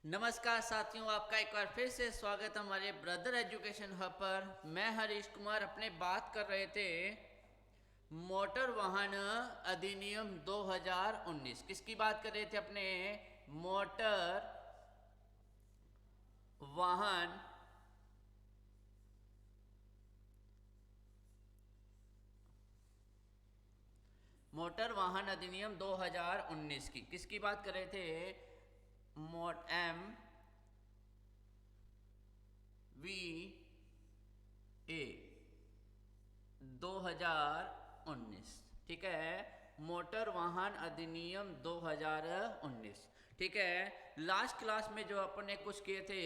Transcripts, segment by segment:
नमस्कार साथियों, आपका एक बार फिर से स्वागत है हमारे ब्रदर एजुकेशन हब पर। मैं हरीश कुमार अपने बात कर रहे थे मोटर वाहन अधिनियम 2019। किसकी बात कर रहे थे? अपने मोटर वाहन मोटर वाहन अधिनियम 2019 की किसकी बात कर रहे थे? M V A 2019। ठीक है, मोटर वाहन अधिनियम 2019। ठीक है, लास्ट क्लास में जो अपन ने कुछ किए थे,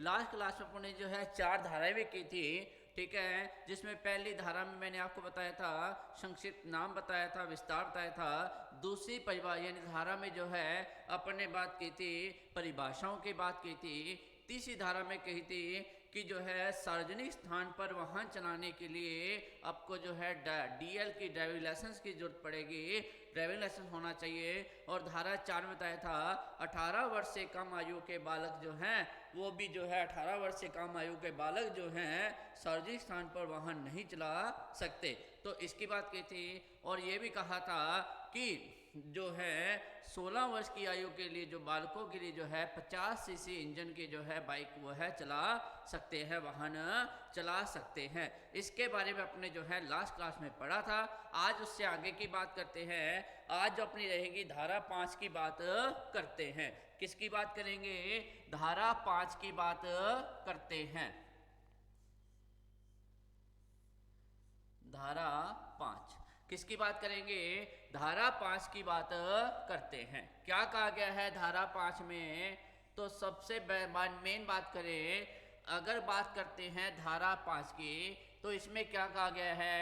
लास्ट क्लास में अपन ने जो है 4 धाराएं भी की थी। ठीक है, जिसमें पहली धारा में मैंने आपको बताया था, संक्षिप्त नाम बताया था, विस्तार बताया था। दूसरी परिभाषा यानी धारा में जो है अपन ने बात की थी, परिभाषाओं की बात की थी। तीसरी धारा में कही थी कि जो है सार्वजनिक स्थान पर वाहन चलाने के लिए आपको जो है डीएल की ड्राइविंग लाइसेंस की जरूरत पड़ेगी, ड्राइविंग लाइसेंस होना चाहिए। और धारा 4 में बताया था 18 वर्ष से कम आयु के बालक जो हैं वो भी जो है 18 वर्ष से कम आयु के बालक जो हैं सार्वजनिक स्थान पर वाहन नहीं चला सकते। तो इसकी बात की थी। और ये भी कहा था कि जो है 16 वर्ष की आयु के लिए जो बालकों के लिए जो है 50 सीसी इंजन की जो है बाइक वो है चला सकते हैं, वाहन चला सकते हैं। इसके बारे में अपने जो है लास्ट क्लास में पढ़ा था। आज उससे आगे की बात करते हैं। आज जो अपनी रहेगी धारा 5 की बात करते हैं। किसकी बात करेंगे? धारा 5 की बात करते हैं। धारा 5 किसकी बात करेंगे? धारा 5 की बात करते हैं। क्या कहा गया है धारा 5 में? तो सबसे मेन बात करें, अगर बात करते हैं धारा 5 की, तो इसमें क्या कहा गया है?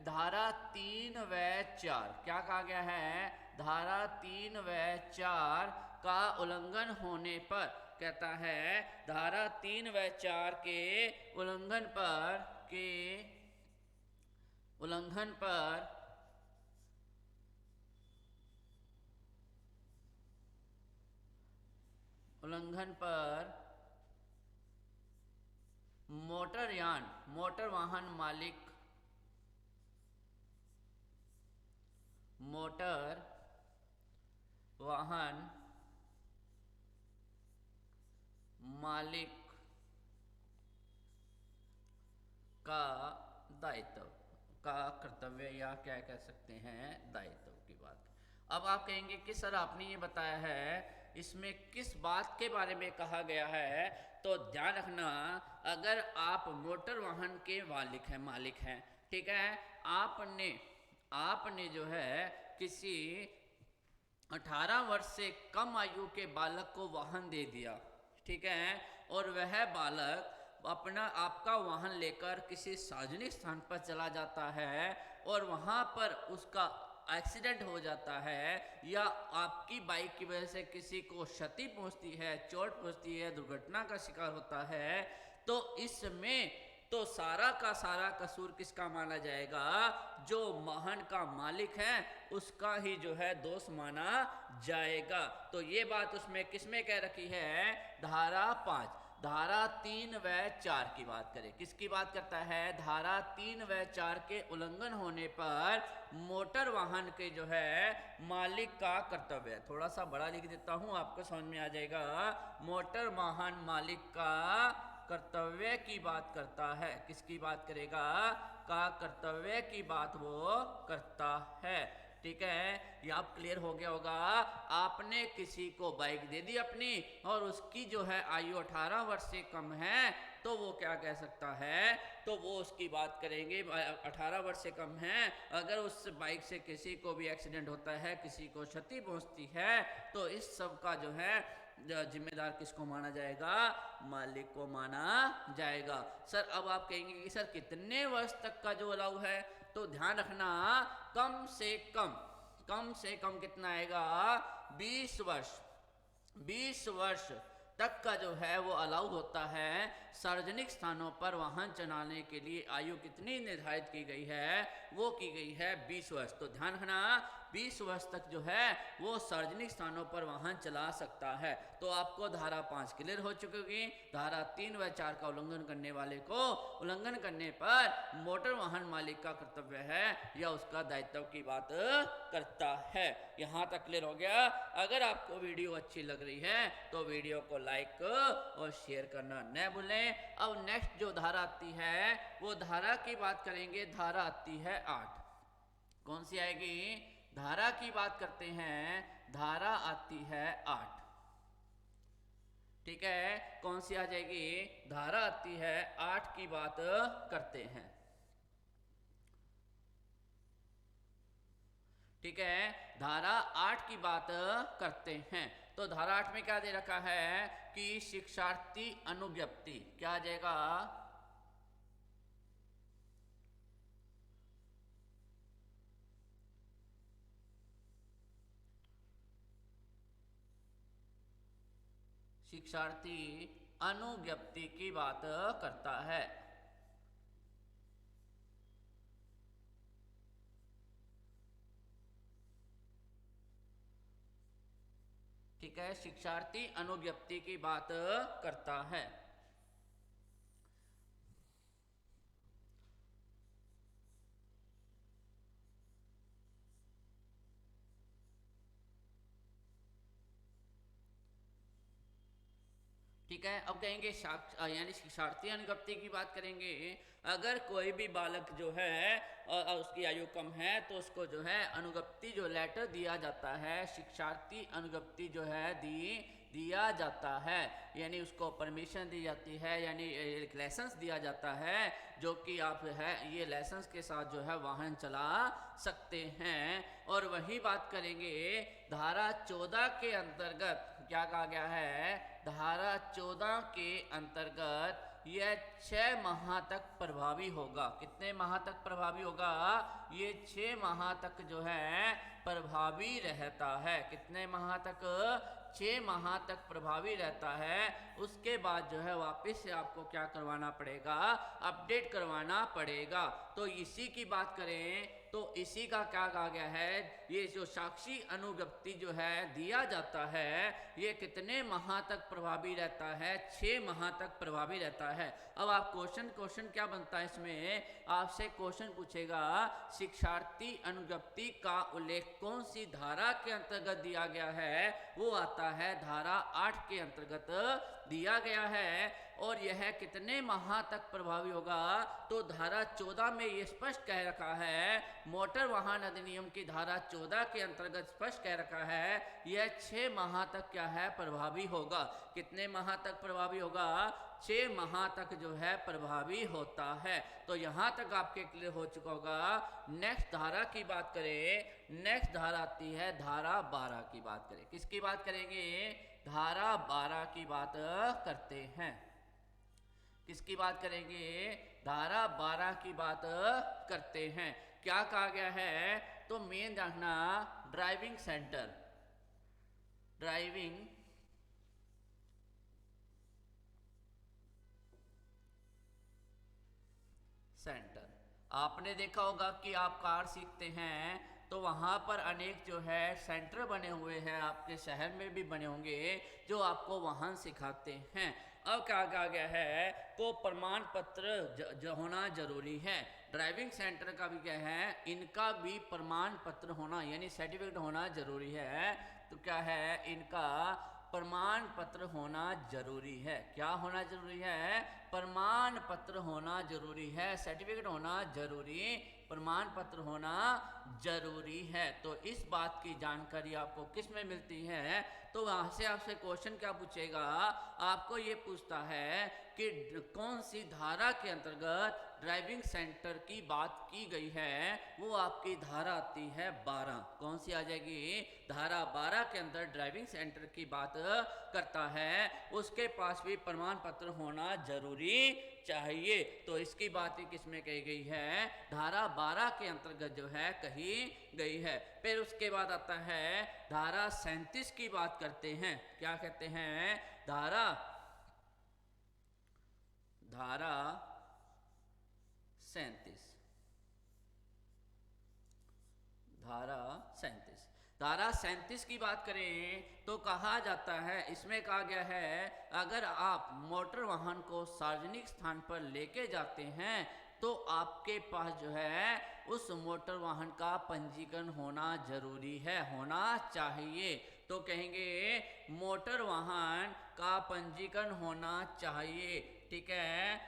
धारा 3 व 4 क्या कहा गया है? धारा 3 व 4 का उल्लंघन होने पर कहता है, धारा 3 व 4 के उल्लंघन पर मोटर वाहन मालिक का दायित्व का कर्तव्य, या क्या कह सकते हैं, दायित्व की बात। अब आप कहेंगे कि सर आपने ये बताया है, इसमें किस बात के बारे में कहा गया है? तो ध्यान रखना, अगर आप मोटर वाहन के मालिक हैं, ठीक है, आपने जो है किसी 18 वर्ष से कम आयु के बालक को वाहन दे दिया, ठीक है, और वह बालक आपका वाहन लेकर किसी सार्वजनिक स्थान पर चला जाता है और वहाँ पर उसका एक्सीडेंट हो जाता है, या आपकी बाइक की वजह से किसी को क्षति पहुँचती है, चोट पहुँचती है, दुर्घटना का शिकार होता है, तो इसमें तो सारा का सारा कसूर किसका माना जाएगा? जो वाहन का मालिक है उसका ही जो है दोष माना जाएगा। तो ये बात उसमें किसमें कह रखी है? धारा 5। धारा 3 व 4 की बात करें, किसकी बात करता है? धारा 3 व 4 के उल्लंघन होने पर मोटर वाहन के जो है मालिक का कर्तव्य, थोड़ा सा बड़ा लिख देता हूं आपको समझ में आ जाएगा। मोटर वाहन मालिक का कर्तव्य की बात करता है। किसकी बात करेगा? का कर्तव्य की बात वो करता है। ठीक है, ये आप क्लियर हो गया होगा। आपने किसी को बाइक दे दी अपनी और उसकी जो है आयु 18 वर्ष से कम है, तो वो क्या कह सकता है? तो वो उसकी बात करेंगे 18 वर्ष से कम है, अगर उस बाइक से किसी को भी एक्सीडेंट होता है, किसी को क्षति पहुंचती है, तो इस सब का जो है जिम्मेदार किसको माना जाएगा? मालिक को माना जाएगा। सर अब आप कहेंगे कि सर कितने वर्ष तक का जो अलाउ है? तो ध्यान रखना, कम से कम कितना आएगा? 20 वर्ष। 20 वर्ष तक का जो है वो अलाउ होता है। सार्वजनिक स्थानों पर वाहन चलाने के लिए आयु कितनी निर्धारित की गई है? वो की गई है 20 वर्ष। तो ध्यान रखना, 20 वर्ष तक जो है वो सार्वजनिक स्थानों पर वाहन चला सकता है। तो आपको धारा 5 क्लियर हो चुकी होगी। धारा 3 व 4 का उल्लंघन करने वाले को उल्लंघन करने पर मोटर वाहन मालिक का कर्तव्य है या उसका दायित्व की बात करता है। यहाँ तक क्लियर हो गया। अगर आपको वीडियो अच्छी लग रही है तो वीडियो को लाइक और शेयर करना न भूलें। अब नेक्स्ट जो धारा आती है वो धारा की बात करेंगे। धारा आती है 8। कौन सी आएगी? धारा की बात करते हैं। धारा आती है 8। ठीक है, कौन सी आ जाएगी? धारा आती है 8 की बात करते हैं। ठीक है, धारा 8 की बात करते हैं। तो धारा 8 में क्या दे रखा है कि शिक्षार्थी अनुज्ञप्ति, क्या आ जाएगा? शिक्षार्थी अनुज्ञप्ति की बात करता है। ठीक है, शिक्षार्थी अनुज्ञप्ति की बात करता है। ठीक है, अब कहेंगे यानी शिक्षार्थी अनुज्ञप्ति की बात करेंगे। अगर कोई भी बालक जो है उसकी आयु कम है तो उसको जो है अनुज्ञप्ति जो लेटर दिया जाता है, शिक्षार्थी अनुज्ञप्ति जो है दिया जाता है, यानी उसको परमिशन दी जाती है, यानी एक लाइसेंस दिया जाता है जो कि आप है ये लाइसेंस के साथ जो है वाहन चला सकते हैं। और वही बात करेंगे धारा 14 के अंतर्गत। क्या कहा गया है? धारा 14 के अंतर्गत यह 6 माह तक प्रभावी होगा। कितने माह तक प्रभावी होगा? ये 6 माह तक जो है प्रभावी रहता है। कितने माह तक? 6 माह तक प्रभावी रहता है। उसके बाद जो है वापस से आपको क्या करवाना पड़ेगा? अपडेट करवाना पड़ेगा। तो इसी की बात करें तो इसी का क्या कहा गया है? ये जो साक्षी अनुज्ञप्ति जो है दिया जाता है ये कितने माह तक प्रभावी रहता है? 6 माह तक प्रभावी रहता है। अब आप क्वेश्चन क्या बनता है इसमें? आपसे क्वेश्चन पूछेगा शिक्षार्थी अनुज्ञप्ति का उल्लेख कौन सी धारा के अंतर्गत दिया गया है? वो आता है धारा 8 के अंतर्गत दिया गया है। और यह कितने माह तक प्रभावी होगा? तो धारा 14 में ये स्पष्ट कह रखा है, मोटर वाहन अधिनियम की धारा 14 के अंतर्गत स्पष्ट कह रखा है यह 6 माह तक क्या है? प्रभावी होगा। कितने माह तक प्रभावी होगा? 6 माह तक जो है प्रभावी होता है। तो यहाँ तक आपके क्लियर हो चुका होगा। नेक्स्ट धारा की बात करें। नेक्स्ट धारा आती है धारा 12 की बात करें। किसकी बात करेंगे? धारा 12 की बात करते हैं। किसकी बात करेंगे? धारा 12 की बात करते हैं। क्या कहा गया है? तो मेन रखना ड्राइविंग सेंटर, ड्राइविंग सेंटर। आपने देखा होगा कि आप कार सीखते हैं तो वहाँ पर अनेक जो है सेंटर बने हुए हैं, आपके शहर में भी बने होंगे जो आपको वाहन सिखाते हैं। अब क्या कहा गया है? तो प्रमाण पत्र होना जरूरी है। ड्राइविंग सेंटर का भी क्या है? इनका भी प्रमाण पत्र होना यानी सर्टिफिकेट होना जरूरी है। तो क्या है? इनका प्रमाण पत्र होना जरूरी है। क्या होना जरूरी है? प्रमाण पत्र होना जरूरी है। सर्टिफिकेट होना जरूरी, प्रमाण पत्र होना जरूरी है। तो इस बात की जानकारी आपको किस में मिलती है? तो वहाँ से आपसे क्वेश्चन क्या पूछेगा? आपको ये पूछता है कि कौन सी धारा के अंतर्गत ड्राइविंग सेंटर की बात की गई है? वो आपकी धारा आती है 12। कौन सी आ जाएगी? धारा 12 के अंदर ड्राइविंग सेंटर की बात करता है, उसके पास भी प्रमाण पत्र होना जरूरी चाहिए। तो इसकी बात किस में कही गई है? धारा 12 के अंतर्गत जो है कही गई है। फिर उसके बाद आता है धारा 37 की बात करते हैं। क्या कहते हैं? धारा 37। धारा 37। धारा 37 की बात करें तो कहा जाता है, इसमें कहा गया है, अगर आप मोटर वाहन को सार्वजनिक स्थान पर लेके जाते हैं तो आपके पास जो है उस मोटर वाहन का पंजीकरण होना जरूरी है, होना चाहिए। तो कहेंगे मोटर वाहन का पंजीकरण होना चाहिए। ठीक है,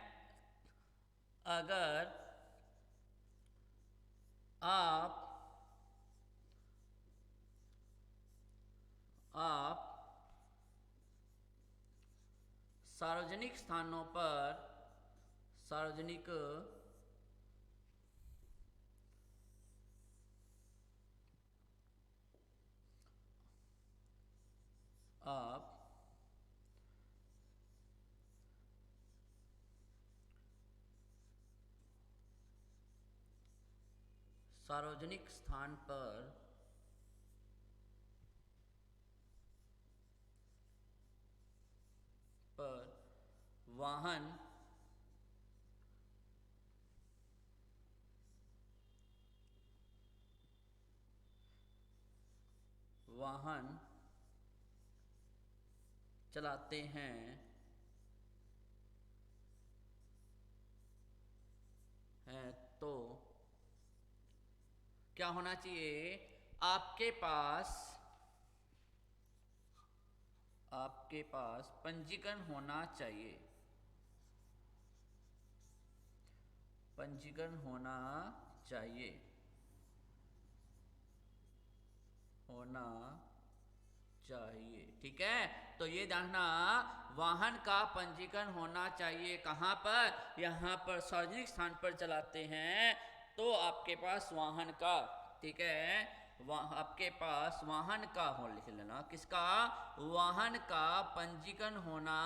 अगर आप सार्वजनिक स्थानों पर सार्वजनिक आप सार्वजनिक स्थान पर वाहन चलाते हैं तो क्या होना चाहिए, आपके पास पंजीकरण होना चाहिए, पंजीकरण होना चाहिए, होना चाहिए। ठीक है, तो ये जानना, वाहन का पंजीकरण होना चाहिए कहाँ पर, यहाँ पर सार्वजनिक स्थान पर चलाते हैं तो आपके पास वाहन का, ठीक है, आपके पास वाहन का हो, लिख लेना, किसका, वाहन का पंजीकरण होना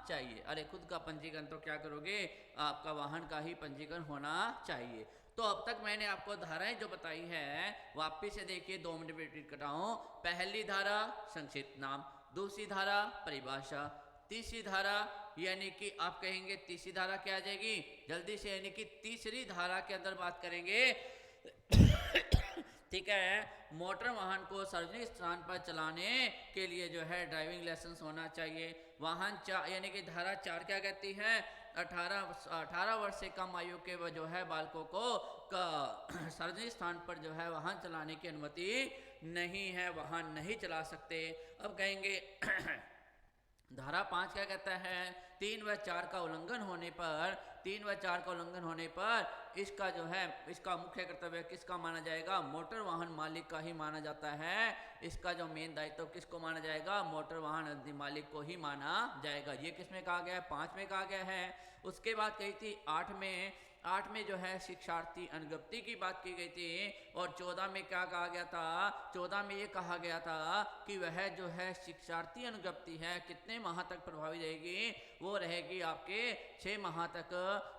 चाहिए। अरे खुद का पंजीकरण तो क्या करोगे, आपका वाहन का ही पंजीकरण होना चाहिए। तो अब तक मैंने आपको धाराएं जो बताई है वापिस से देखिए, 2 मिनट में रिपीट कर रहा हूं। पहली धारा संक्षिप्त नाम, दूसरी धारा परिभाषा, तीसरी धारा यानी कि आप कहेंगे तीसरी धारा क्या आ जाएगी जल्दी से, यानी कि तीसरी धारा के अंदर बात करेंगे ठीक है, मोटर वाहन को सार्वजनिक स्थान पर चलाने के लिए जो है ड्राइविंग लाइसेंस होना चाहिए। वाहन यानी कि धारा 4 क्या कहती है, 18 वर्ष से कम आयु के जो है बालकों को सार्वजनिक स्थान पर जो है वाहन चलाने की अनुमति नहीं है, वाहन नहीं चला सकते। अब कहेंगे धारा 5 क्या कहता है, 3 व 4 का उल्लंघन होने पर, 3 व 4 का उल्लंघन होने पर इसका जो है, इसका मुख्य कर्तव्य किसका माना जाएगा, मोटर वाहन मालिक का ही माना जाता है। इसका जो मेन दायित्व किसको माना जाएगा, मोटर वाहन मालिक को ही माना जाएगा। ये किसमें कहा गया है, 5 में कहा गया है। उसके बाद कही थी 8 में जो है शिक्षार्थी अनुज्ञप्ति की बात की गई थी, और 14 में क्या कहा गया था, 14 में ये कहा गया था कि वह जो है शिक्षार्थी अनुज्ञप्ति है कितने माह तक प्रभावी रहेगी, वो रहेगी आपके 6 माह तक।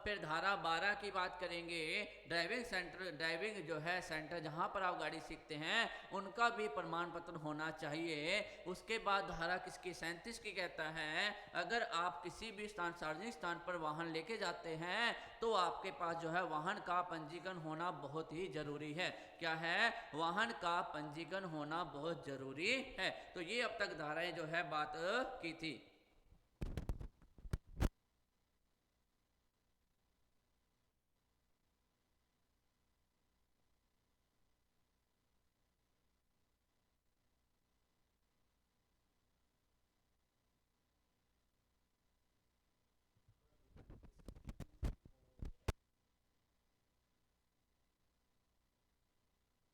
फिर धारा 12 की बात करेंगे, ड्राइविंग जो है सेंटर जहां पर आप गाड़ी सीखते हैं उनका भी प्रमाण पत्र होना चाहिए। उसके बाद धारा किसकी, 37 की कहता है, अगर आप किसी भी सार्वजनिक स्थान पर वाहन लेके जाते हैं तो आपके पास जो है वाहन का पंजीकरण होना बहुत ही जरूरी है। क्या है, वाहन का पंजीकरण होना बहुत जरूरी है। तो ये अब तक धाराएं जो है बात की थी।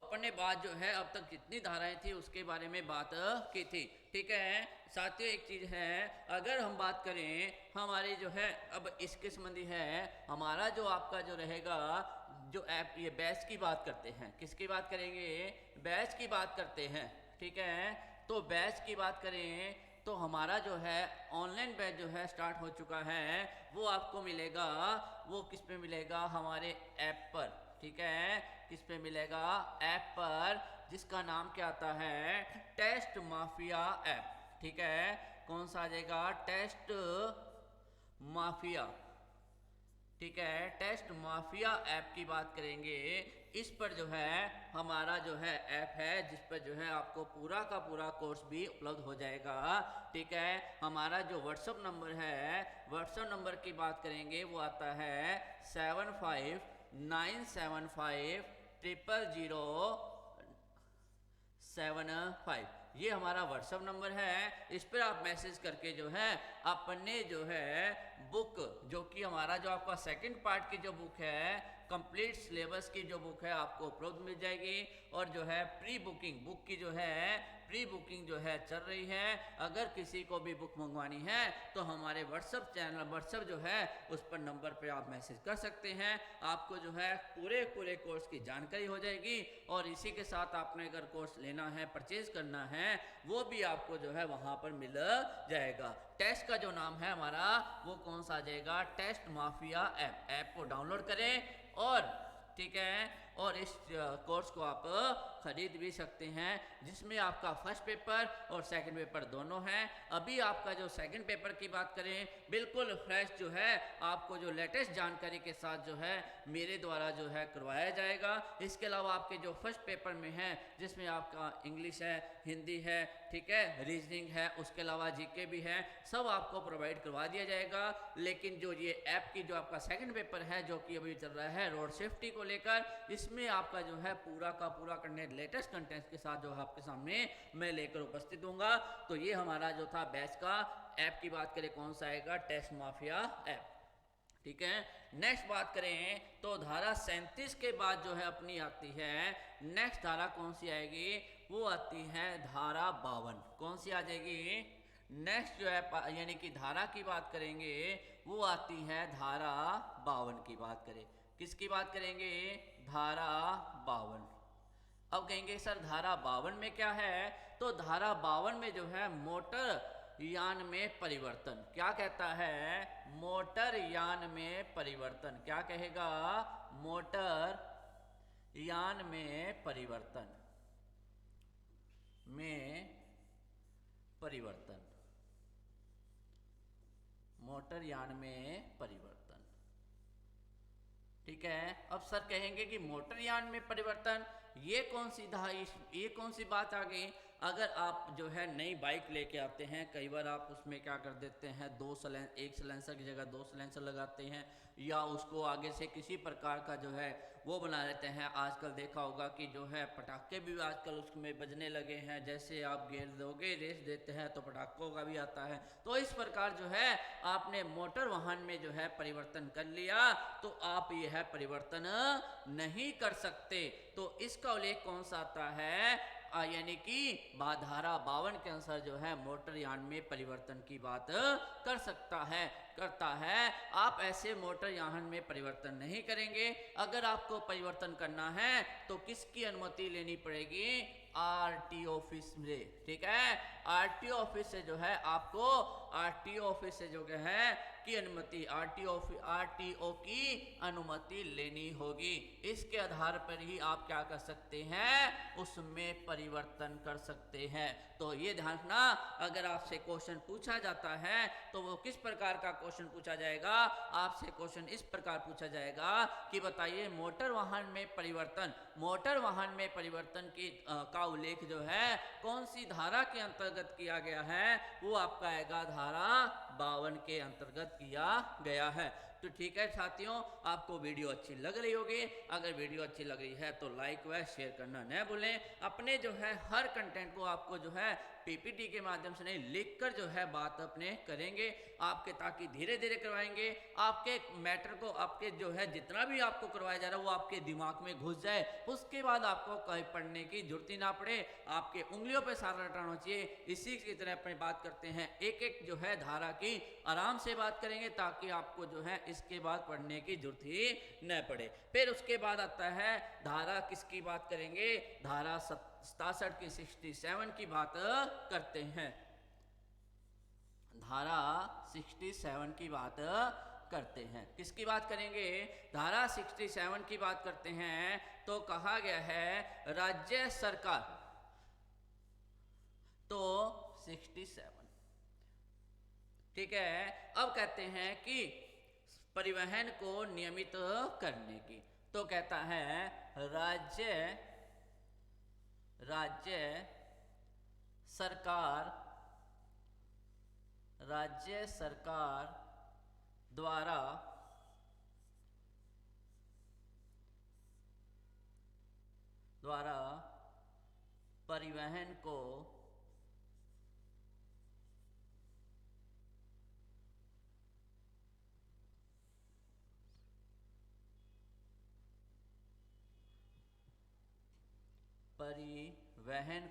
अपने बाद जो है अब तक जितनी धाराएं थी उसके बारे में बात की थी। ठीक है साथियों, एक चीज है, अगर हम बात करें हमारी जो है अब इसके संबंधी है, हमारा जो आपका जो रहेगा जो ऐप, ये बैच की बात करते हैं, किसकी बात करेंगे, बैच की बात करते हैं। ठीक है, तो बैच की बात करें तो हमारा जो है ऑनलाइन बैच जो है स्टार्ट हो चुका है, वो आपको मिलेगा, वो किस पे मिलेगा, हमारे ऐप पर। ठीक है, किस पे मिलेगा, ऐप पर, जिसका नाम क्या आता है, टेस्ट माफिया ऐप। ठीक है, कौन सा आ जाएगा, टेस्ट माफिया। ठीक है, टेस्ट माफिया ऐप की बात करेंगे, इस पर जो है हमारा जो है ऐप है जिस पर जो है आपको पूरा का पूरा कोर्स भी उपलब्ध हो जाएगा। ठीक है, हमारा जो व्हाट्सअप नंबर है, व्हाट्सअप नंबर की बात करेंगे वो आता है 7597500075। ये हमारा व्हाट्सअप नंबर है। इस पर आप मैसेज करके जो है अपने जो है बुक, जो कि हमारा जो आपका सेकंड पार्ट की जो बुक है, कंप्लीट सिलेबस की जो बुक है आपको उपलब्ध मिल जाएगी। और जो है प्री बुकिंग बुक की जो है प्री बुकिंग जो है चल रही है। अगर किसी को भी बुक मंगवानी है तो हमारे व्हाट्सअप चैनल व्हाट्सअप जो है उस पर नंबर पे आप मैसेज कर सकते हैं। आपको जो है पूरे कोर्स की जानकारी हो जाएगी। और इसी के साथ आपने अगर कोर्स लेना है, परचेज करना है, वो भी आपको जो है वहाँ पर मिल जाएगा। टेस्ट का जो नाम है हमारा वो कौन सा आ जाएगा, टेस्ट माफिया ऐप को डाउनलोड करें। और ठीक है, और इस कोर्स को आप खरीद भी सकते हैं, जिसमें आपका फर्स्ट पेपर और सेकंड पेपर दोनों हैं। अभी आपका जो सेकंड पेपर की बात करें, बिल्कुल फ्रेश जो है आपको जो लेटेस्ट जानकारी के साथ जो है मेरे द्वारा जो है करवाया जाएगा। इसके अलावा आपके जो फर्स्ट पेपर में है, जिसमें आपका इंग्लिश है, हिंदी है, ठीक है, रीजनिंग है, उसके अलावा जीके भी है, सब आपको प्रोवाइड करवा दिया जाएगा। लेकिन जो ये ऐप की जो आपका सेकंड पेपर है, जो कि अभी चल रहा है रोड सेफ्टी को लेकर, इसमें आपका जो है पूरा का पूरा कंटेंट लेटेस्ट कंटेंट के साथ जो है आपके सामने मैं लेकर उपस्थित दूंगा। तो ये हमारा जो था बैच का ऐप की बात करें कौन सा आएगा, टेस्ट माफिया ऐप। ठीक है, नेक्स्ट बात करें तो धारा 37 के बाद जो है अपनी आती है नेक्स्ट धारा कौन सी आएगी, वो आती है धारा 52। कौन सी आ जाएगी नेक्स्ट जो है, यानी कि धारा की बात करेंगे वो आती है धारा 52 की बात करें। किसकी बात करेंगे, धारा 52। अब कहेंगे सर धारा 52 में क्या है, तो धारा 52 में जो है मोटर यान में परिवर्तन, क्या कहता है, मोटर यान में परिवर्तन, क्या कहेगा, मोटर यान में परिवर्तन मोटर यान में परिवर्तन। ठीक है, अब सर कहेंगे कि मोटर यान में परिवर्तन ये कौन सी बात आ गई। अगर आप जो है नई बाइक लेके आते हैं, कई बार आप उसमें क्या कर देते हैं, एक सिलेंसर की जगह 2 सिलेंसर लगाते हैं, या उसको आगे से किसी प्रकार का जो है वो बना लेते हैं। आजकल देखा होगा कि जो है पटाखे भी आजकल उसमें बजने लगे हैं, जैसे आप गेयर दोगे, रेस देते हैं तो पटाखों का भी आता है। तो इस प्रकार जो है आपने मोटर वाहन में जो है परिवर्तन कर लिया, तो आप यह परिवर्तन नहीं कर सकते। तो इसका उल्लेख कौन सा आता है, यानी कि धारा 52 के अनुसार जो है मोटर यान में परिवर्तन की बात करता है। आप ऐसे मोटर यान में परिवर्तन नहीं करेंगे। अगर आपको परिवर्तन करना है तो किसकी अनुमति लेनी पड़ेगी, आरटीओ ऑफिस से। ठीक है, आरटीओ ऑफिस से जो है आपको आरटीओ ऑफिस से जो है की अनुमति, आरटीओ की अनुमति लेनी होगी। इसके आधार पर ही आप क्या कर सकते हैं, उसमें परिवर्तन कर सकते हैं। तो ये ध्यान रखना, अगर आपसे क्वेश्चन पूछा जाता है तो वो किस प्रकार का क्वेश्चन पूछा जाएगा, आपसे क्वेश्चन इस प्रकार पूछा जाएगा कि बताइए मोटर वाहन में परिवर्तन की का उल्लेख जो है कौन सी धारा के अंतर्गत किया गया है, वो आपका आएगा धारा 52 के अंतर्गत किया गया है। तो ठीक है साथियों, आपको वीडियो अच्छी लग रही होगी। अगर वीडियो अच्छी लग रही है तो लाइक व शेयर करना न भूलें। अपने जो है हर कंटेंट को आपको जो है पीपीटी के माध्यम से नहीं, लिखकर जो है बात अपने करेंगे आपके, ताकि धीरे धीरे करवाएंगे आपके मैटर को, आपके जो है जितना भी आपको करवाया जा रहा है वो आपके दिमाग में घुस जाए, उसके बाद आपको कहीं पढ़ने की जरूरत ही ना पड़े, आपके उंगलियों पे सारा रटाना चाहिए। इसी की तरह अपने बात करते हैं, एक एक जो है धारा की आराम से बात करेंगे, ताकि आपको जो है इसके बाद पढ़ने की जरूरत ही न पड़े। फिर उसके बाद आता है धारा किसकी बात करेंगे, धारा 67 की 67 की बात करते हैं। धारा 67 की बात करते हैं, किसकी बात करेंगे, धारा 67 की बात करते हैं। तो कहा गया है राज्य सरकार, तो 67, ठीक है। अब कहते हैं कि परिवहन को नियमित करने की, तो कहता है राज्य राज्य सरकार राज्य सरकार द्वारा परिवहन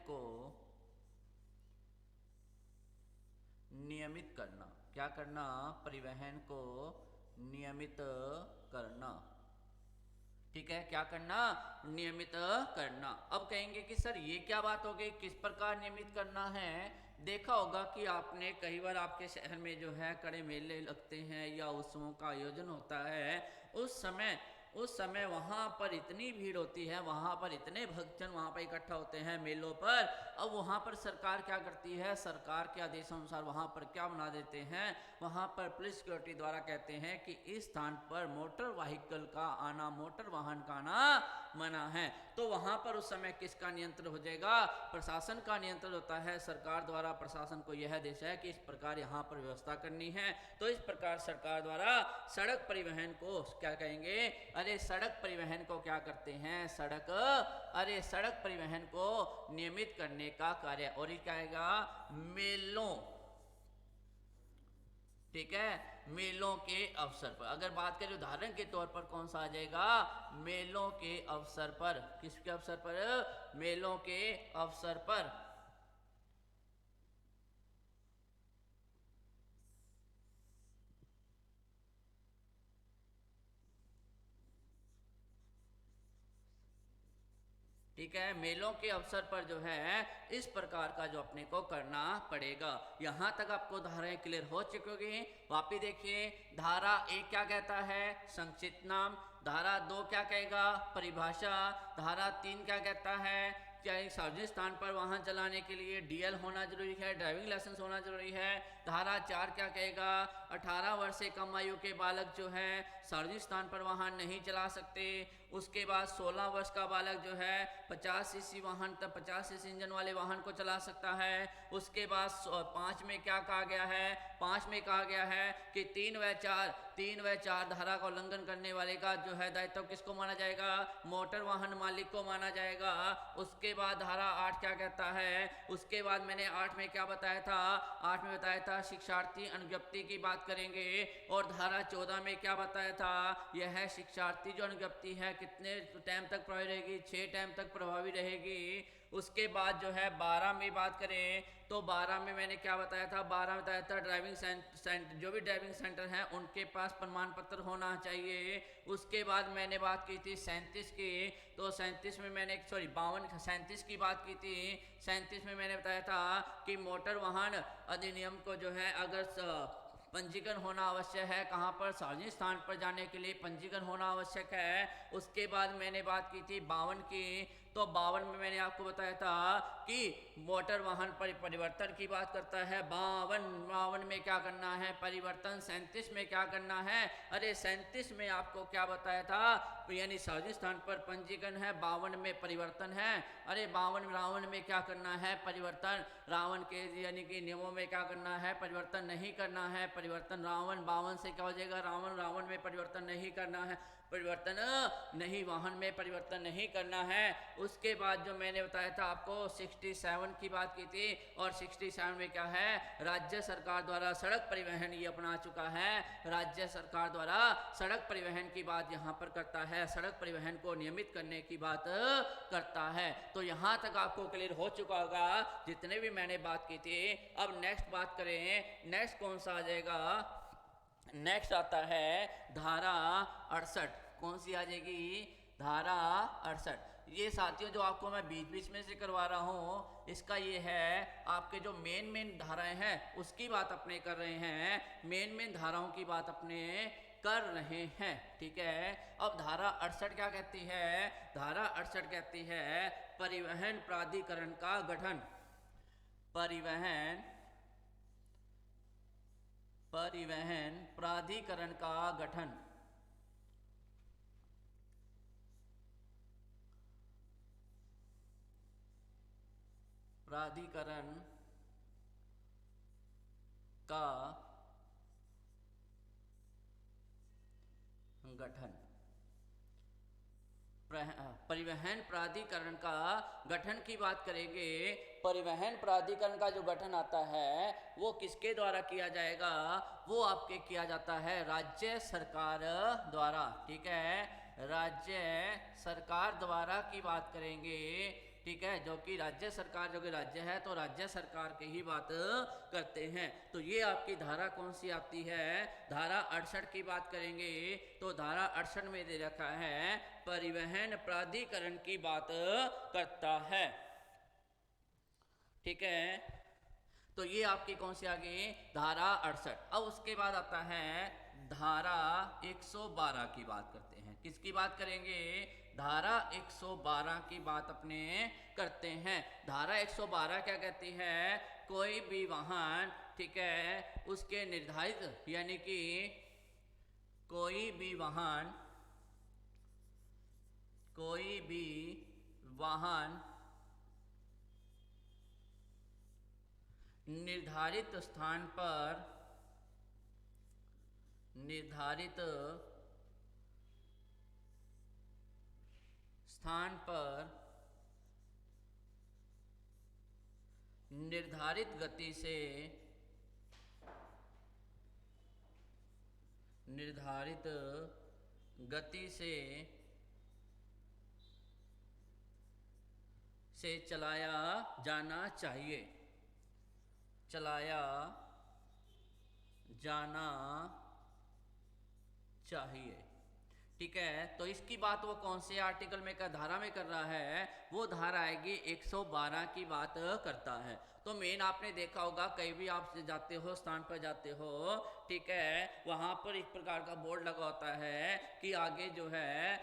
को नियमित करना। क्या करना? परिवहन को नियमित करना। ठीक है, क्या करना? नियमित करना। अब कहेंगे कि सर ये क्या बात हो गई, किस प्रकार नियमित करना है? देखा होगा कि आपने कई बार आपके शहर में जो है कड़े मेले लगते हैं या उत्सवों का आयोजन होता है, उस समय वहाँ पर इतनी भीड़ होती है, वहाँ पर इतने भक्तजन वहाँ पर इकट्ठा होते हैं मेलों पर। अब वहाँ पर सरकार क्या करती है, सरकार के आदेशानुसार वहाँ पर क्या बना देते हैं, वहाँ पर पुलिस सिक्योरिटी द्वारा कहते हैं कि इस स्थान पर मोटर व्हीकल का आना, मोटर वाहन का आना मना है। तो वहाँ पर उस समय किसका नियंत्रण हो जाएगा? प्रशासन का नियंत्रण होता है। सरकार द्वारा प्रशासन को यह आदेश है कि इस प्रकार यहाँ पर व्यवस्था करनी है। तो इस प्रकार सरकार द्वारा सड़क परिवहन को क्या कहेंगे? अरे सड़क परिवहन को क्या करते हैं? सड़क परिवहन को नियमित करने का कार्य। और ये क्या आएगा? मेलों। ठीक है, मेलों के अवसर पर। अगर बात करें उदाहरण के तौर पर कौन सा आ जाएगा? मेलों के अवसर पर। किसके अवसर पर? मेलों के अवसर पर। ठीक है, मेलों के अवसर पर जो है इस प्रकार का जो अपने को करना पड़ेगा। यहां तक आपको धाराएं क्लियर हो चुकी होगी। वापिस देखिए, धारा 1 क्या कहता है? संक्षिप्त नाम। धारा 2 क्या कहेगा? परिभाषा। धारा 3 क्या कहता है? क्या एक सार्वजनिक स्थान पर वाहन चलाने के लिए डीएल होना जरूरी है, ड्राइविंग लाइसेंस होना जरूरी है। धारा 4 क्या कहेगा? 18 वर्ष से कम आयु के बालक जो है सार्वजनिक स्थान पर वाहन नहीं चला सकते। उसके बाद 16 वर्ष का बालक जो है 50 सीसी वाहन तक 50 सीसी इंजन वाले वाहन को चला सकता है। उसके बाद 5 में क्या कहा गया है? 5 में कहा गया है कि 3 व 4 धारा का उल्लंघन करने वाले का जो है दायित्व किसको माना जाएगा? मोटर वाहन मालिक को माना जाएगा। उसके बाद धारा 8 क्या कहता है? उसके बाद मैंने 8 में क्या बताया था? 8 में बताया था शिक्षार्थी अनुज्ञप्ति की बात करेंगे। और धारा 14 में क्या बताया था? यह है शिक्षार्थी जो अनुज्ञप्ति है कितने टाइम तक प्रभावी रहेगी? 6 टाइम तक प्रभावी रहेगी। उसके बाद जो है 12 में बात करें तो 12 में मैंने क्या बताया था? 12 में बताया था ड्राइविंग सेंटर, जो भी ड्राइविंग सेंटर हैं उनके पास प्रमाण पत्र होना चाहिए। उसके बाद मैंने बात की थी 37 की, तो 37 में मैंने 37 की बात की थी। 37 में मैंने बताया था कि मोटर वाहन अधिनियम को जो है अगर पंजीकरण होना आवश्यक है, कहाँ पर? सार्वजनिक स्थान पर जाने के लिए पंजीकरण होना आवश्यक है। उसके बाद मैंने बात की थी 52 की, तो 52 में मैंने आपको बताया था कि मोटर वाहन परिवर्तन की बात करता है। 52 में क्या करना है? परिवर्तन। 37 में क्या करना है? अरे 37 में आपको क्या बताया था? यानी सार्वजनिक स्थान पर पंजीकरण है, 52 में परिवर्तन है। अरे 52 में क्या करना है? परिवर्तन। रावण के यानी कि नियमों में क्या करना है? परिवर्तन नहीं करना है। परिवर्तन रावण 52 से क्या हो जाएगा? रावण में परिवर्तन नहीं करना है, परिवर्तन नहीं, वाहन में परिवर्तन नहीं करना है। उसके बाद जो मैंने बताया था आपको 67 की बात की थी, और 67 में क्या है? राज्य सरकार द्वारा सड़क परिवहन ये अपना चुका है। राज्य सरकार द्वारा सड़क परिवहन की बात यहाँ पर करता है, सड़क परिवहन को नियमित करने की बात करता है। तो यहाँ तक आपको क्लियर हो चुका होगा जितने भी मैंने बात की थी। अब नेक्स्ट बात करें, नेक्स्ट कौन सा आ जाएगा? नेक्स्ट आता है धारा 68। कौन सी आ जाएगी? धारा 68। ये साथियों जो आपको मैं बीच बीच में से करवा रहा हूँ, इसका ये है आपके जो मेन धाराएं हैं उसकी बात अपने कर रहे हैं, मेन धाराओं की बात अपने कर रहे हैं। ठीक है, अब धारा 68 क्या कहती है? धारा 68 कहती है परिवहन प्राधिकरण का गठन। परिवहन प्राधिकरण का गठन। प्राधिकरण का गठन। परिवहन प्राधिकरण का गठन की बात करेंगे। परिवहन प्राधिकरण का जो गठन आता है वो किसके द्वारा किया जाएगा? वो आपके किया जाता है राज्य सरकार द्वारा। ठीक है, राज्य सरकार द्वारा की बात करेंगे। ठीक है, जो कि राज्य सरकार, जो कि राज्य है तो राज्य सरकार की ही बात करते हैं। तो ये आपकी धारा कौन सी आती है? धारा 68 की बात करेंगे तो धारा 68 में दे रखा है परिवहन प्राधिकरण की बात करता है। ठीक है, तो ये आपकी कौन सी आ गई? धारा 68। अब उसके बाद आता है धारा 112 की बात करते हैं। किसकी बात करेंगे? धारा 112 की बात अपने करते हैं। धारा 112 क्या कहती है? कोई भी वाहन, ठीक है, उसके निर्धारित, यानी कि कोई भी वाहन निर्धारित स्थान पर निर्धारित गति से चलाया जाना चाहिए। ठीक है, तो इसकी बात वो कौन से आर्टिकल में का धारा में कर रहा है? वो धारा आएगी 112 की बात करता है। तो मेन आपने देखा होगा, कहीं भी आप जाते हो, स्थान पर जाते हो, ठीक है, वहाँ पर इस प्रकार का बोर्ड लगा होता है कि आगे जो है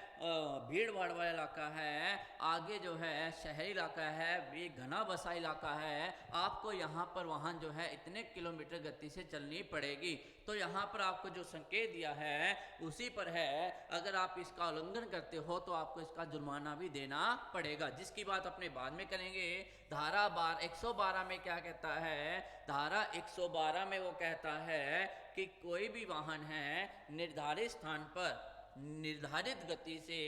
भीड़ भाड़ वाला इलाका है, आगे जो है शहरी इलाका है, ये घना बसा इलाका है, आपको यहाँ पर वाहन जो है इतने किलोमीटर गति से चलनी पड़ेगी। तो यहाँ पर आपको जो संकेत दिया है उसी पर है, अगर आप इसका उल्लंघन करते हो तो आपको इसका जुर्माना भी देना पड़ेगा, जिसकी बात अपने बाद में करेंगे। धारा 112 में क्या कहता है? धारा 112 में वो कहता है कि कोई भी वाहन है निर्धारित स्थान पर निर्धारित गति से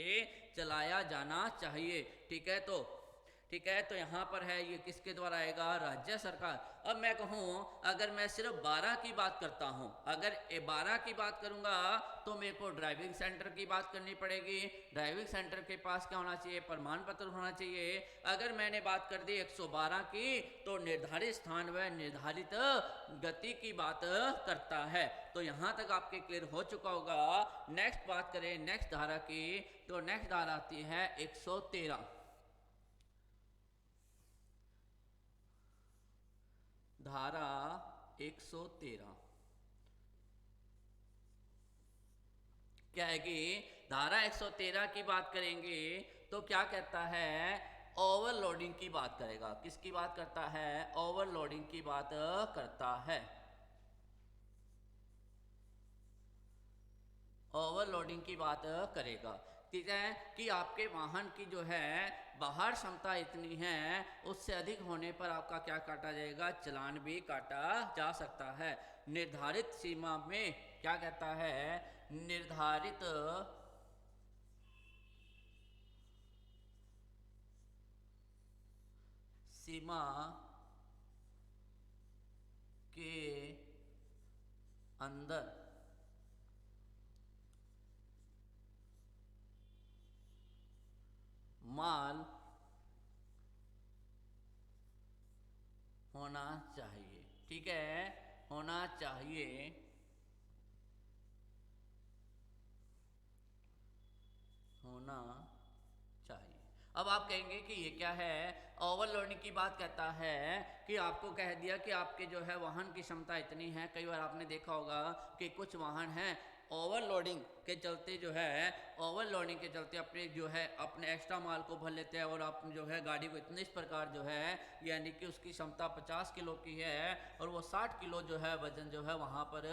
चलाया जाना चाहिए। ठीक है, तो यहाँ पर है ये किसके द्वारा आएगा? राज्य सरकार। अब मैं कहूँ, अगर मैं सिर्फ 12 की बात करता हूँ, अगर 12 की बात करूँगा तो मेरे को ड्राइविंग सेंटर की बात करनी पड़ेगी। ड्राइविंग सेंटर के पास क्या होना चाहिए? प्रमाण पत्र होना चाहिए। अगर मैंने बात कर दी 112 की तो निर्धारित स्थान व निर्धारित गति की बात करता है। तो यहाँ तक आपके क्लियर हो चुका होगा। नेक्स्ट बात करें नेक्स्ट धारा की, तो नेक्स्ट धारा आती है 113। धारा 113 क्या है कि धारा 113 की बात करेंगे तो क्या कहता है? ओवरलोडिंग की बात करेगा। किसकी बात करता है? ओवरलोडिंग की बात करता है। ओवरलोडिंग की बात करेगा। ठीक है, कि आपके वाहन की जो है बाहर क्षमता इतनी है, उससे अधिक होने पर आपका क्या काटा जाएगा? चालान भी काटा जा सकता है। निर्धारित सीमा में क्या कहता है? निर्धारित सीमा के अंदर माल होना चाहिए। ठीक है, होना चाहिए। अब आप कहेंगे कि ये क्या है? ओवरलोडिंग की बात कहता है कि आपको कह दिया कि आपके जो है वाहन की क्षमता इतनी है। कई बार आपने देखा होगा कि कुछ वाहन हैं ओवरलोडिंग के चलते जो है अपने जो है अपने एक्स्ट्रा माल को भर लेते हैं और आप जो है गाड़ी को इतने इस प्रकार जो है, यानी कि उसकी क्षमता 50 किलो की है और वो 60 किलो जो है वजन जो है वहाँ पर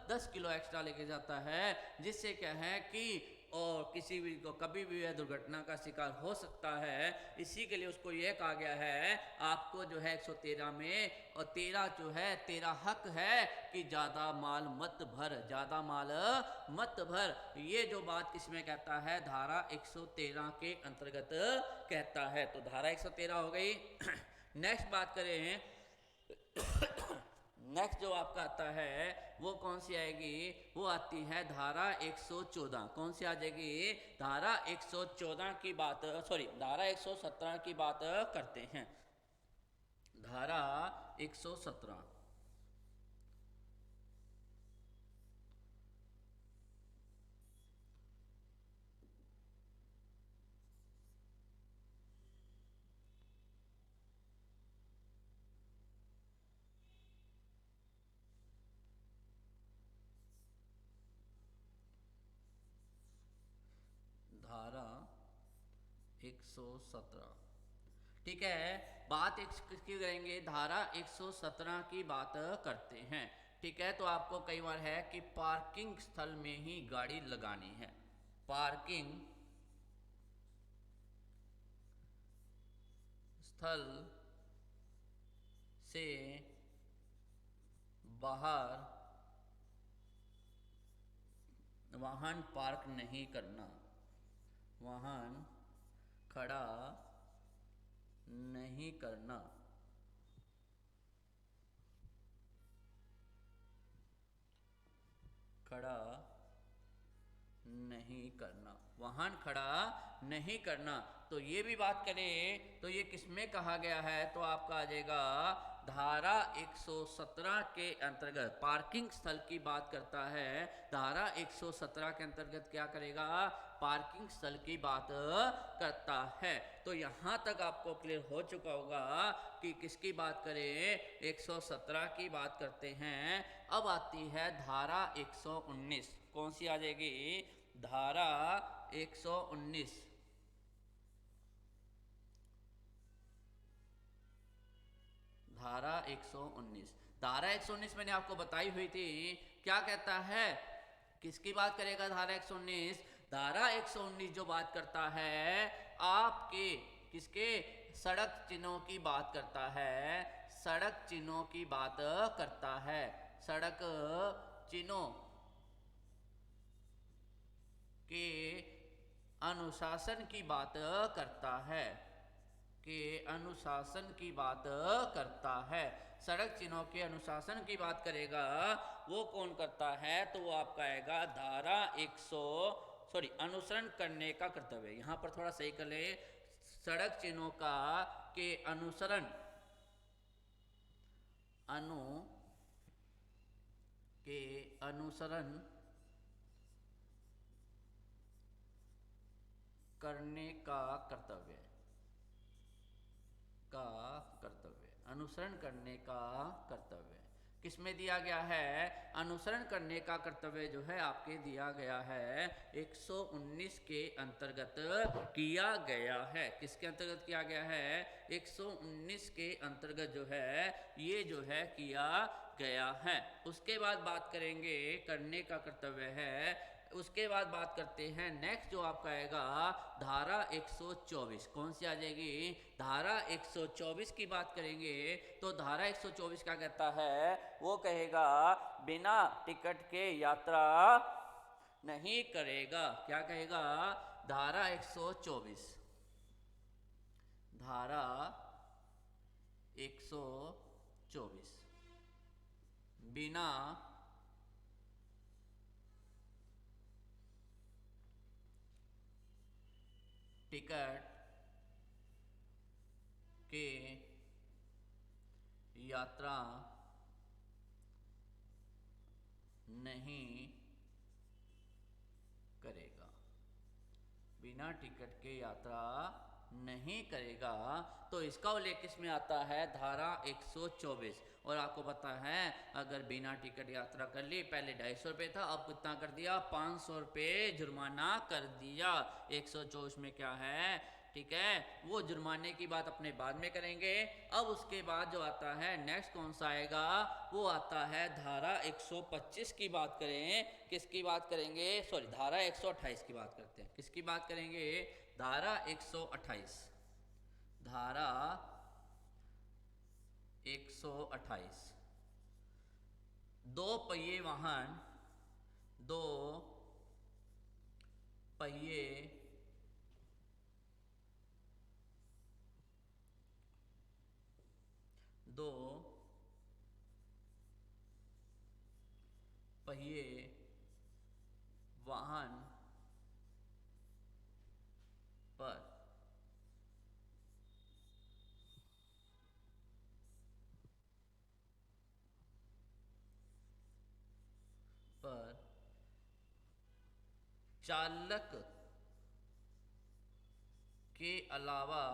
10 किलो एक्स्ट्रा लेके जाता है, जिससे क्या है कि और किसी भी को कभी भी वह दुर्घटना का शिकार हो सकता है। इसी के लिए उसको यह कहा गया है आपको जो है 113 में, और तेरा जो है तेरा हक है कि ज़्यादा माल मत भर, ज़्यादा माल मत भर। ये जो बात किसमें कहता है, धारा 113 के अंतर्गत कहता है। तो धारा 113 हो गई। नेक्स्ट बात करें, नेक्स्ट जो आपका आता है वो कौन सी आएगी, वो आती है धारा 114। कौन सी आ जाएगी, धारा 114 की बात, सॉरी धारा 117 की बात करते हैं। धारा 117, धारा 117, ठीक है। बात किसकी करेंगे, धारा 117 की बात करते हैं, ठीक है। तो आपको कई बार है कि पार्किंग स्थल में ही गाड़ी लगानी है, पार्किंग स्थल से बाहर वाहन पार्क नहीं करना, वाहन खड़ा नहीं करना, खड़ा नहीं करना, वाहन खड़ा नहीं करना। तो ये भी बात करें तो ये किसमें कहा गया है, तो आपका आ जाएगा धारा 117 के अंतर्गत पार्किंग स्थल की बात करता है। धारा 117 के अंतर्गत क्या करेगा, पार्किंग स्थल की बात करता है। तो यहाँ तक आपको क्लियर हो चुका होगा कि किसकी बात करें, 117 की बात करते हैं। अब आती है धारा 119, कौन सी आ जाएगी, धारा 119, धारा 119। धारा 119 मैंने आपको बताई हुई थी, क्या कहता है, किसकी बात करेगा धारा 119, धारा 119 जो बात करता है आपके किसके, सड़क चिन्हों की बात करता है, सड़क चिन्हों की बात करता है, सड़क चिन्हों के अनुशासन की बात करता है, के अनुशासन की बात करता है। सड़क चिन्हों के अनुशासन की बात करेगा वो कौन करता है, तो वो आपका आएगा धारा 100, सॉरी अनुसरण करने का कर्तव्य। यहाँ पर थोड़ा सही कर ले, सड़क चिन्हों का के अनुसरण, अनुसरण करने का कर्तव्य, अनुसरण करने का कर्तव्य किसमें दिया गया है, अनुसरण करने का कर्तव्य जो है आपके दिया गया है 119 के अंतर्गत किया गया है। किसके अंतर्गत किया गया है, 119 के अंतर्गत जो है ये जो है किया गया है। उसके बाद बात करेंगे, करने का कर्तव्य है। उसके बाद बात करते हैं नेक्स्ट जो आपका आएगा धारा 124, कौन सी आ जाएगी, धारा 124 की बात करेंगे। तो धारा 124 क्या कहता है, वो कहेगा बिना टिकट के यात्रा नहीं करेगा। क्या कहेगा, धारा 124, धारा 124 बिना टिकट के यात्रा नहीं करेगा, बिना टिकट के यात्रा नहीं करेगा। तो इसका उल्लेख किसमें आता है, धारा 124। और आपको पता है अगर बिना टिकट यात्रा कर ली, पहले 250 रुपये था, अब कितना कर दिया, 500 रुपये जुर्माना कर दिया। 124 में क्या है ठीक है, वो जुर्माने की बात अपने बाद में करेंगे। अब उसके बाद जो आता है नेक्स्ट कौन सा आएगा, वो आता है धारा 125 की बात करें। किसकी बात करेंगे, सॉरी धारा 128 की बात करते हैं। किसकी बात करेंगे, धारा 128, धारा 128। दो पहिए वाहन, दो पहिए दो पहिए वाहन पर चालक के अलावा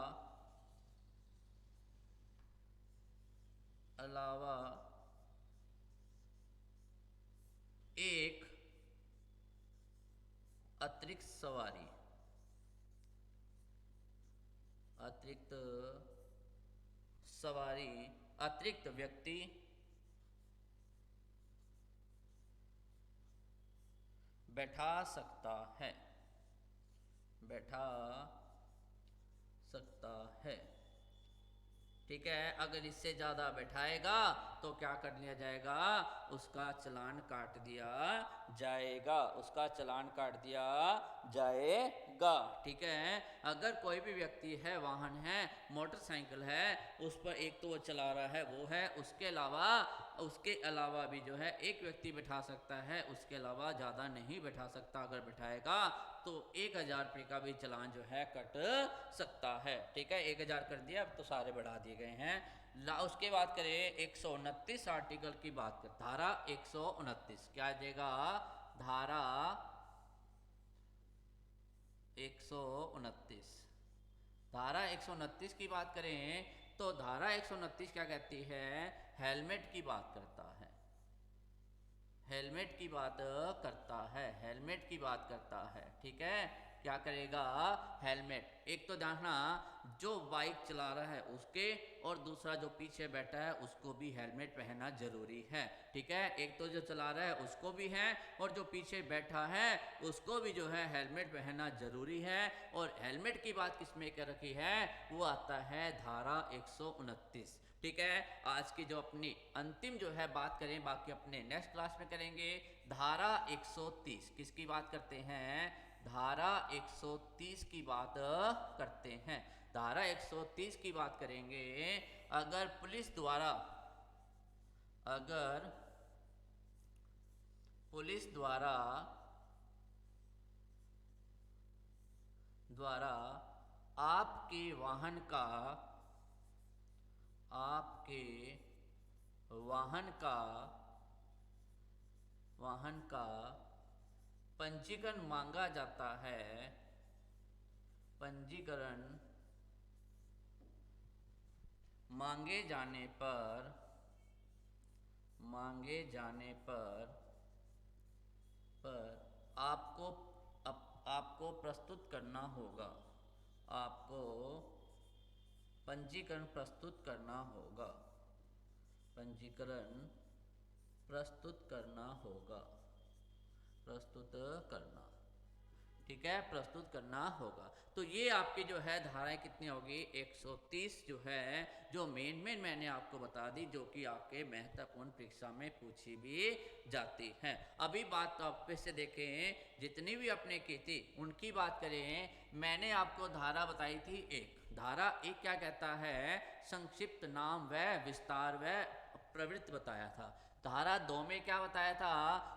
एक अतिरिक्त सवारी, अतिरिक्त व्यक्ति बैठा सकता है, ठीक है। अगर इससे ज़्यादा बैठाएगा तो क्या कर लिया जाएगा, उसका चालान काट दिया जाएगा, ठीक है। अगर कोई भी व्यक्ति है, वाहन है, मोटरसाइकिल है, उस पर एक तो वो चला रहा है वो है, उसके अलावा भी जो है एक व्यक्ति बैठा सकता है, उसके अलावा ज़्यादा नहीं बैठा सकता। अगर बैठाएगा तो 1000 रुपये का भी चालान जो है कट सकता है, ठीक है। 1000 कर दिया, अब तो सारे बढ़ा दिए गए हैं। उसके बाद करें 129 आर्टिकल की बात कर, धारा 129 क्या देगा, धारा 129, धारा 129 की बात करें तो धारा 129 क्या कहती है, हेलमेट की बात करता है, हेलमेट की बात करता है, ठीक है। क्या करेगा, हेलमेट। एक तो देखना जो बाइक चला रहा है उसके, और दूसरा जो पीछे बैठा है उसको भी हेलमेट पहनना जरूरी है, ठीक है। एक तो जो चला रहा है उसको भी है, और जो पीछे बैठा है उसको भी जो है हेलमेट पहनना जरूरी है। और हेलमेट की बात किसमें कर रखी है, वो आता है धारा 129, ठीक है। आज की जो अपनी अंतिम जो है बात करें, बाकी अपने नेक्स्ट क्लास में करेंगे। धारा 130 किसकी बात करते हैं, धारा 130 की बात करते हैं। धारा 130 की बात करेंगे, अगर पुलिस द्वारा आपके वाहन का पंजीकरण मांगा जाता है, पंजीकरण मांगे जाने पर आपको प्रस्तुत करना होगा, आपको पंजीकरण प्रस्तुत करना होगा, ठीक है, प्रस्तुत करना होगा। तो ये आपकी जो है धाराएं कितनी होगी, 130 जो है, जो मेन मैंने आपको बता दी, जो कि आपके महत्वपूर्ण परीक्षा में पूछी भी जाती है। अभी बात तो आप फिर से देखें, जितनी भी आपने की थी उनकी बात करें। मैंने आपको धारा बताई थी धारा 1 क्या कहता है, संक्षिप्त नाम व विस्तार व प्रवृत्ति बताया था। धारा 2 में क्या बताया था,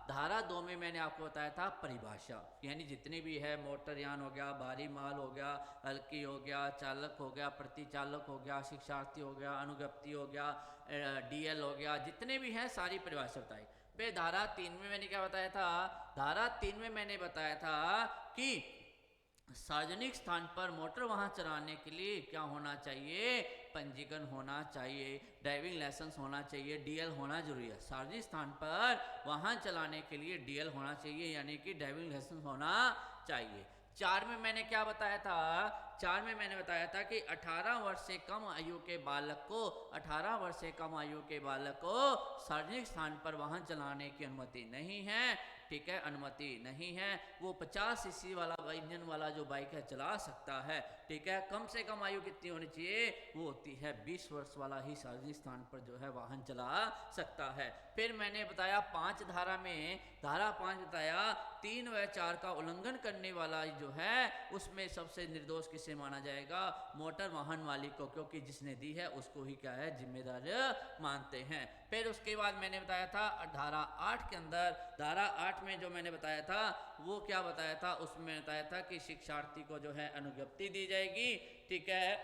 धारा 2 में मैंने आपको बताया था परिभाषा, यानी जितनी भी है, मोटरयान हो गया, भारी माल हो गया, हल्की हो गया, चालक हो गया, प्रतिचालक हो गया, शिक्षार्थी हो गया, अनुगप्ति हो गया, डीएल हो गया, जितने भी हैं सारी परिभाषा बताई। फिर धारा 3 में मैंने क्या बताया था, धारा 3 में मैंने बताया था कि सार्वजनिक स्थान पर मोटर वाहन चलाने के लिए क्या होना चाहिए, पंजीकरण होना चाहिए, ड्राइविंग लाइसेंस होना चाहिए, डीएल होना जरूरी है। सार्वजनिक स्थान पर वाहन चलाने के लिए डीएल होना चाहिए, यानी कि ड्राइविंग लाइसेंस होना चाहिए। 4 में मैंने क्या बताया था, 4 में मैंने बताया था कि 18 वर्ष से कम आयु के बालक को 18 वर्ष से कम आयु के बालक को सार्वजनिक स्थान पर वाहन चलाने की अनुमति नहीं है। ठीक है, अनुमति नहीं है। वो 50 सीसी वाला इंजन वाला जो बाइक है चला सकता है। ठीक है, कम से कम आयु कितनी होनी चाहिए? वो होती है 20 वर्ष वाला ही सार्वजनिक स्थान पर जो है वाहन चला सकता है। फिर मैंने बताया 5 धारा में, धारा 5 बताया 3 व 4 का उल्लंघन करने वाला जो है उसमें सबसे निर्दोष किसे माना जाएगा? मोटर वाहन मालिक को, क्योंकि जिसने दी है उसको ही क्या है जिम्मेदार मानते हैं। फिर उसके बाद मैंने बताया था धारा 8 के अंदर, धारा 8 में जो मैंने बताया था वो क्या बताया था? उसमें बताया था कि शिक्षार्थी को जो है अनुज्ञप्ति दी जाएगी। ठीक है,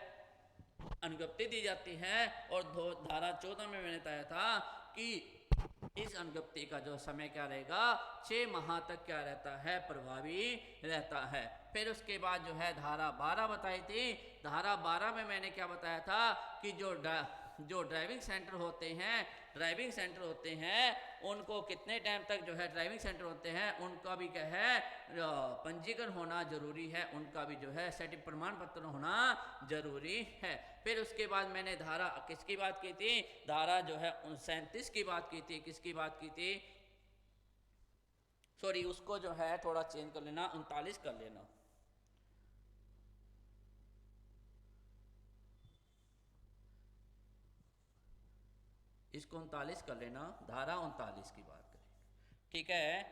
अनुज्ञप्ति दी जाती है। और धारा 14 में मैंने बताया था कि इस अनुज्ञप्ति का जो समय क्या रहेगा? 6 माह तक क्या रहता है? प्रभावी रहता है। फिर उसके बाद जो है धारा 12 बताई थी। धारा 12 में मैंने क्या बताया था कि जो ड्राइविंग सेंटर होते हैं उनको कितने टाइम तक जो है ड्राइविंग सेंटर होते हैं उनका भी क्या है पंजीकरण होना जरूरी है, उनका भी जो है सर्टिफिकेट प्रमाण पत्र होना जरूरी है। फिर उसके बाद मैंने धारा किसकी बात की थी? धारा जो है 37 की बात की थी। किसकी बात की थी? सॉरी, उसको जो है थोड़ा चेंज कर लेना, 39 कर लेना। इसको 39 कर लेना, धारा 39 की बात करें। ठीक है,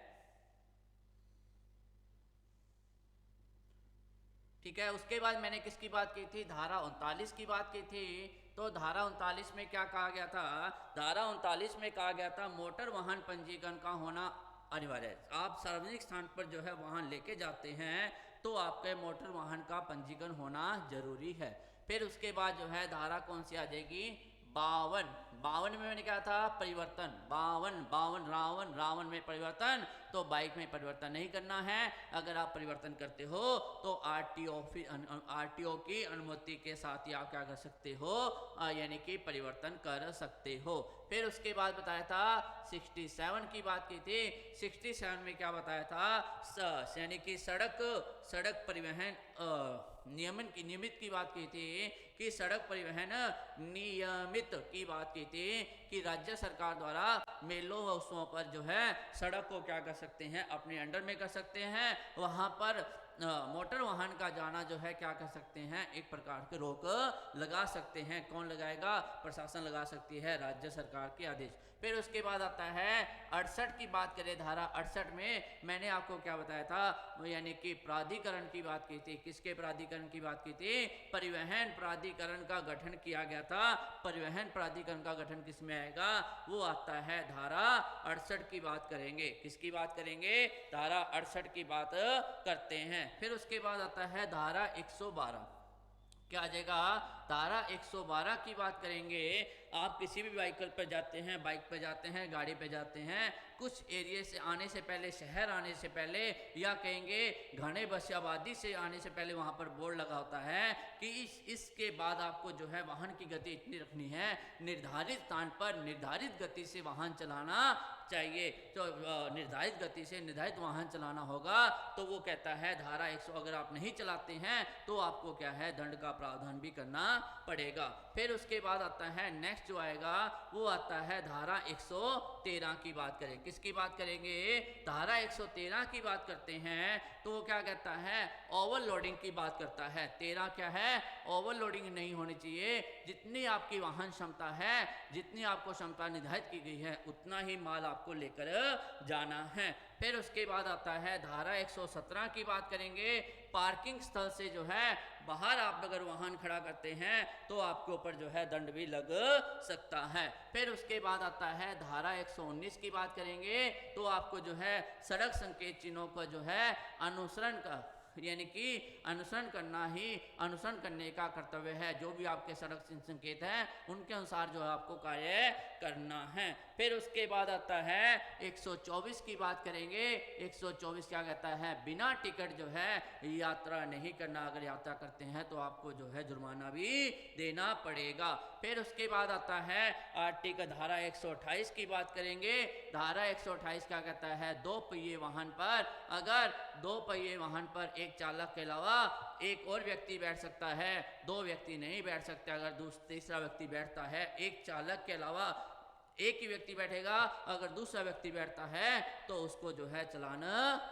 ठीक है। उसके बाद मैंने किसकी बात की थी? धारा 39 की बात की थी। तो धारा 39 में क्या कहा गया था? धारा 39 में कहा गया था मोटर वाहन पंजीकरण का होना अनिवार्य है। आप सार्वजनिक स्थान पर जो है वाहन लेके जाते हैं तो आपके मोटर वाहन का पंजीकरण होना जरूरी है। फिर उसके बाद जो है धारा कौन सी आ जाएगी? 52 में मैंने कहा था परिवर्तन, 52 रावण में परिवर्तन, तो बाइक में परिवर्तन नहीं करना है। अगर आप परिवर्तन करते हो तो आरटीओ की अनुमति के साथ ही आप क्या कर सकते हो? यानी कि परिवर्तन कर सकते हो। फिर उसके बाद बताया था 67 की बात की थी। 67 में क्या बताया था? यानी कि सड़क परिवहन नियमित की बात की थी कि सड़क परिवहन नियमित की बात की थी कि राज्य सरकार द्वारा मेलों व उत्सवों पर जो है सड़क को क्या कर सकते हैं? अपने अंडर में कर सकते हैं। वहाँ पर मोटर वाहन का जाना जो है क्या कर सकते हैं? एक प्रकार के रोक लगा सकते हैं। कौन लगाएगा? प्रशासन लगा सकती है, राज्य सरकार के आदेश। फिर उसके बाद आता है 68 की बात करें। धारा 68 में मैंने आपको क्या बताया था? यानी कि प्राधिकरण की बात की थी। किसके प्राधिकरण की बात की थी? परिवहन प्राधिकरण का गठन किया गया था। परिवहन प्राधिकरण का गठन किस में आएगा? वो आता है धारा 68 की बात करेंगे। किसकी बात करेंगे? धारा 68 की बात करते हैं। फिर उसके बाद आता है धारा 112। क्या आ जाएगा? धारा 112 की बात करेंगे। आप किसी भी व्हीकल पर जाते हैं, बाइक पर जाते हैं, गाड़ी पे जाते हैं, कुछ एरिया से आने से पहले, शहर आने से पहले, या कहेंगे घने बस आबादी से आने से पहले वहाँ पर बोर्ड लगा होता है कि इसके बाद आपको जो है वाहन की गति इतनी रखनी है, निर्धारित स्थान पर निर्धारित गति से वाहन चलाना चाहिए। तो निर्धारित गति से निर्धारित वाहन चलाना होगा। तो वो कहता है धारा 100 अगर आप नहीं चलाते हैं तो आपको क्या है? दंड का प्रावधान भी करना पड़ेगा। फिर उसके बाद आता है नेक्स्ट जो आएगा वो आता है धारा 113 की बात करें। किसकी बात करेंगे? धारा 113 की बात करते हैं तो वो क्या कहता है? ओवरलोडिंग की बात करता है। 13 क्या है? ओवरलोडिंग नहीं होनी चाहिए। जितनी आपकी वाहन क्षमता है, जितनी आपको क्षमता निर्धारित की गई है उतना ही माल आपको लेकर जाना है। फिर उसके बाद आता है धारा 117 की बात करेंगे। पार्किंग स्थल से जो है बाहर आप अगर वाहन खड़ा करते हैं तो आपके ऊपर जो है दंड भी लग सकता है। फिर उसके बाद आता है धारा 119 की बात करेंगे तो आपको जो है सड़क संकेत चिन्हों का जो है अनुसरण का यानी कि अनुसरण करने का कर्तव्य है। जो भी आपके सड़क संकेत हैं उनके अनुसार जो है आपको कार्य करना है। फिर उसके बाद आता है 124 की बात करेंगे। 124 क्या कहता है? बिना टिकट जो है यात्रा नहीं करना। अगर यात्रा करते हैं तो आपको जो है जुर्माना भी देना पड़ेगा। फिर उसके बाद आता है आर्टिकल धारा 128 की बात करेंगे। धारा 128 क्या कहता है? 2 पहिए वाहन पर, अगर 2 पहिए वाहन पर एक चालक के अलावा एक और व्यक्ति बैठ सकता है, 2 व्यक्ति नहीं बैठ सकते। अगर तीसरा व्यक्ति बैठता है, एक चालक के अलावा एक ही व्यक्ति बैठेगा, अगर दूसरा व्यक्ति बैठता है तो उसको जो है चालान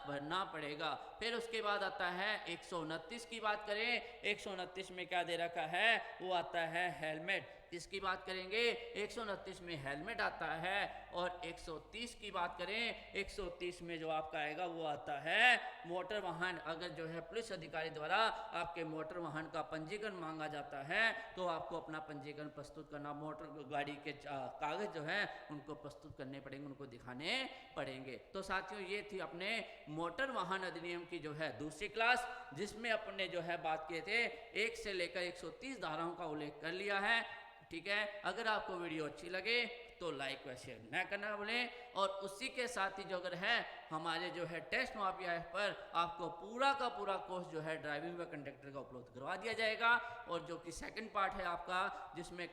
भरना पड़ेगा। फिर उसके बाद आता है 129 की बात करें, 129 में क्या दे रखा है, वो आता है हेलमेट। किसकी बात करेंगे, 129 में हेलमेट आता है। और 130 की बात करें, 130 में जो आपका आएगा वो आता है मोटर वाहन। अगर जो है पुलिस अधिकारी द्वारा आपके मोटर वाहन का पंजीकरण मांगा जाता है तो आपको अपना पंजीकरण प्रस्तुत करना, मोटर गाड़ी के कागज जो है उनको प्रस्तुत करने पड़ेंगे, उनको दिखाने पड़ेंगे। तो साथियों ये थी अपने मोटर वाहन अधिनियम की जो है दूसरी क्लास, जिसमें अपने जो है बात किए थे 1 से लेकर 130 धाराओं का उल्लेख कर लिया है। ठीक है, अगर आपको वीडियो अच्छी लगे तो लाइक व शेयर न करना भूलें। और उसी के साथ ही जो अगर है हमारे जो है टेस्ट माफिया ऐप पर आपको पूरा का पूरा कोर्स जो है ड्राइविंग व कंडक्टर का उपलब्ध करवा दिया जाएगा। और जो कि सेकंड पार्ट है आपका, जिसमें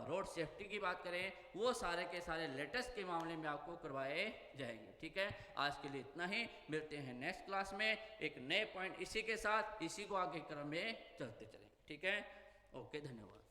रोड सेफ्टी की बात करें, वो सारे के सारे लेटेस्ट के मामले में आपको करवाए जाएंगे। ठीक है, आज के लिए इतना ही, मिलते हैं नेक्स्ट क्लास में एक नए पॉइंट इसी के साथ, इसी को आगे क्रम में चलते चलेंगे। ठीक है, ओके, धन्यवाद।